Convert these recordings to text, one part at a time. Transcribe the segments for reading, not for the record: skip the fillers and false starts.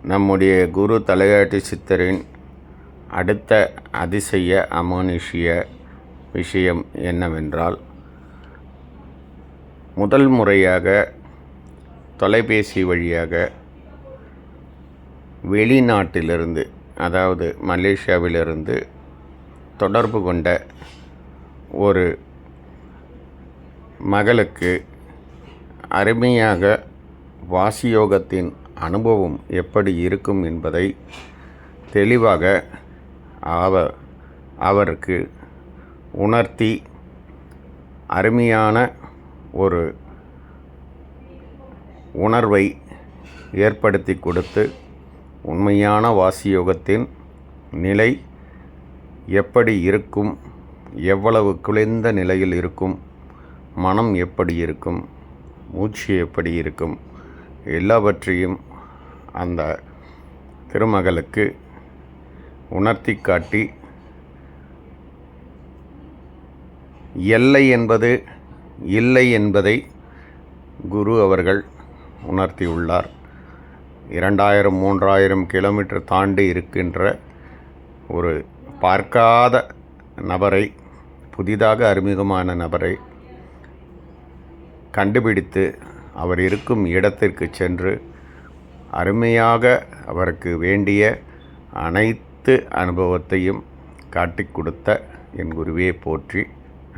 நம்முடைய குரு தலையாட்டி சித்தரின் அடுத்த அதிசய அமானுஷ்ய விஷயம் என்னவென்றால், முதல் முறையாக தொலைபேசி வழியாக வெளிநாட்டிலிருந்து, அதாவது மலேசியாவிலிருந்து தொடர்பு கொண்ட ஒரு மகளுக்கு அருமையாக வாசியோகத்தின் அனுபவம் எப்படி இருக்கும் என்பதை தெளிவாக அவருக்கு உணர்த்தி அருமையான ஒரு உணர்வை ஏற்படுத்தி கொடுத்து, உண்மையான வாசியோகத்தின் நிலை எப்படி இருக்கும், எவ்வளவு குளிர்ந்த நிலையில் இருக்கும், மனம் எப்படி இருக்கும், மூச்சு எப்படி இருக்கும், எல்லாவற்றையும் அந்த திருமகளுக்கு உணர்த்தி காட்டி, எல்லை என்பது இல்லை என்பதை குரு அவர்கள் உணர்த்தியுள்ளார். 2000-3000 கிலோமீட்டர் தாண்டி இருக்கின்ற ஒரு பார்க்காத நபரை, புதிதாக அறிமுகமான நபரை கண்டுபிடித்து அவர் இருக்கும் இடத்திற்கு சென்று அருமையாக அவருக்கு வேண்டிய அனைத்து அனுபவத்தையும் காட்டி கொடுத்த என் குருவே போற்றி.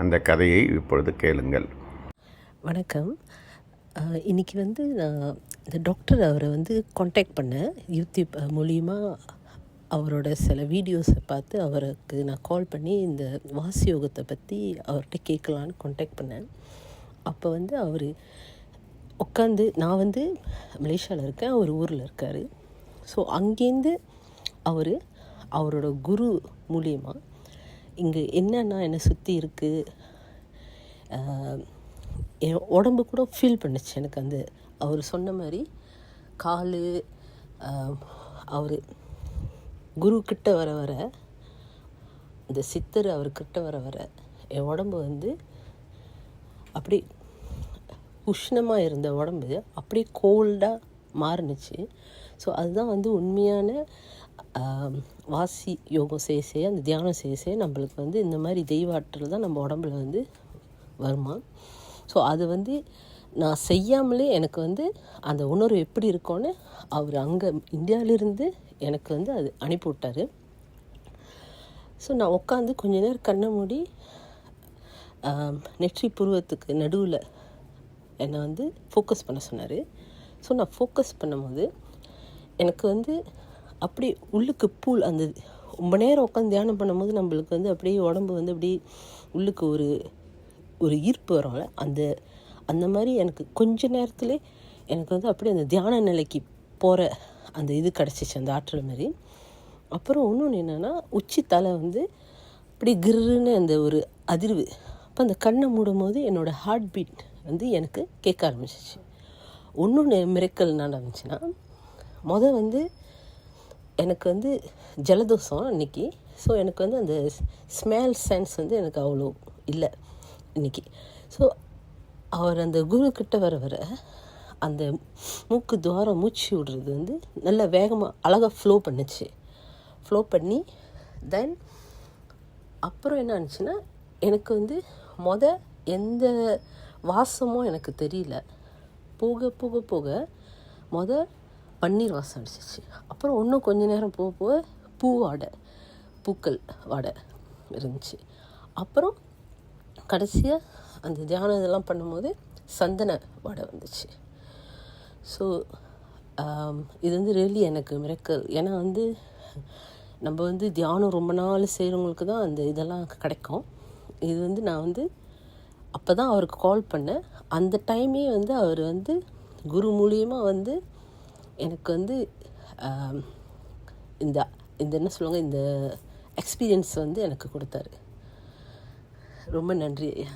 அந்த கதையை இப்பொழுது கேளுங்கள். வணக்கம். இன்றைக்கி நான் இந்த டாக்டர் அவரை காண்டாக்ட் பண்ணேன். யூடியூப் மூலிமா அவரோட சில வீடியோஸை பார்த்து அவருக்கு நான் கால் பண்ணி இந்த வாசியோகத்தை பற்றி அவர்கிட்ட கேட்கலான்னு காண்டாக்ட் பண்ணேன். அப்போ அவர் உட்காந்து, நான் மலேசியாவில் இருக்கேன், அவர் ஊரில் இருக்கார். ஸோ அங்கேருந்து அவரோட குரு மூலிமா இங்கே என்னென்னா என்னை சுற்றி இருக்குது, என் உடம்பு கூட ஃபீல் பண்ணுச்சு. எனக்கு அவர் சொன்ன மாதிரி கால், அவர் குருக்கிட்ட வர வர, இந்த சித்தர் அவர்கிட்ட வர வர என் உடம்பு அப்படி உஷ்ணமாக இருந்த உடம்பு அப்படியே கோல்டாக மாறுனுச்சு. ஸோ அதுதான் உண்மையான வாசி யோகம் செய்ய அந்த தியானம் செய்ய நம்மளுக்கு இந்த மாதிரி தெய்வாற்றல் தான் நம்ம உடம்புல வருமா. ஸோ அது நான் செய்யாமலே எனக்கு அந்த உணர்வு எப்படி இருக்கும்னு அவர் அங்கே இந்தியாவிலிருந்து எனக்கு அது அனுப்பி விட்டார். ஸோ நான் உட்காந்து கொஞ்ச நேரம் கண்ணை மூடி நெற்றி புருவத்துக்கு நடுவில் என்னை ஃபோக்கஸ் பண்ண சொன்னார். ஸோ நான் ஃபோக்கஸ் பண்ணும்போது எனக்கு அப்படி உள்ளுக்கு அந்த ரொம்ப நேரம் உட்காந்து தியானம் பண்ணும்போது நம்மளுக்கு அப்படியே உடம்பு அப்படியே உள்ளுக்கு ஒரு ஈர்ப்பு வரும்ல, அந்த மாதிரி எனக்கு கொஞ்ச நேரத்தில் எனக்கு அப்படியே அந்த தியான நிலைக்கு போகிற அந்த இது கிடச்சிச்சு, அந்த ஆற்றல் மாதிரி. அப்புறம் இன்னொன்று என்னென்னா, உச்சி தலை அப்படி கிருன்னு அந்த ஒரு அதிர்வு. அப்போ அந்த கண்ணை மூடும் போது என்னோடய ஹார்ட் பீட் எனக்கு கேட்க ஆரம்பிச்சிச்சு. இன்னொன்று மிரக்கல் என்ன நடந்துச்சுன்னா, எனக்கு ஜலதோஷம் அன்றைக்கி. ஸோ எனக்கு அந்த ஸ்மெல் சென்ஸ் எனக்கு அவ்வளோ இல்லை இன்றைக்கி. ஸோ அவர் அந்த குருக்கிட்ட வர வர அந்த மூக்கு துவாரம் மூச்சு விடுறது நல்ல வேகமாக அழகாக ஃப்ளோ பண்ணி தென் அப்புறம் என்ன ஆச்சுன்னா, எனக்கு எந்த வாசமும் எனக்கு தெரியல. போக போக போக பன்னீர் வாசம் அடிச்சிச்சு. அப்புறம் இன்னும் கொஞ்ச நேரம் போக போக பூக்கள் வாடை இருந்துச்சு. அப்புறம் கடைசியாக அந்த தியானம் இதெல்லாம் பண்ணும்போது சந்தன வாடை வந்துச்சு. ஸோ இது ரியலி எனக்கு மிரக்கல். ஏன்னா நம்ம தியானம் ரொம்ப நாள் செய்கிறவங்களுக்கு தான் அந்த இதெல்லாம் கிடைக்கும். இது நான் அப்போ தான் அவருக்கு கால் பண்ணேன். அந்த டைமே அவர் குரு மூலியமாக எனக்கு இந்த இந்த என்ன சொல்லுவாங்க, இந்த எக்ஸ்பீரியன்ஸ் எனக்கு கொடுத்தாரு. ரொம்ப நன்றி ஐயா.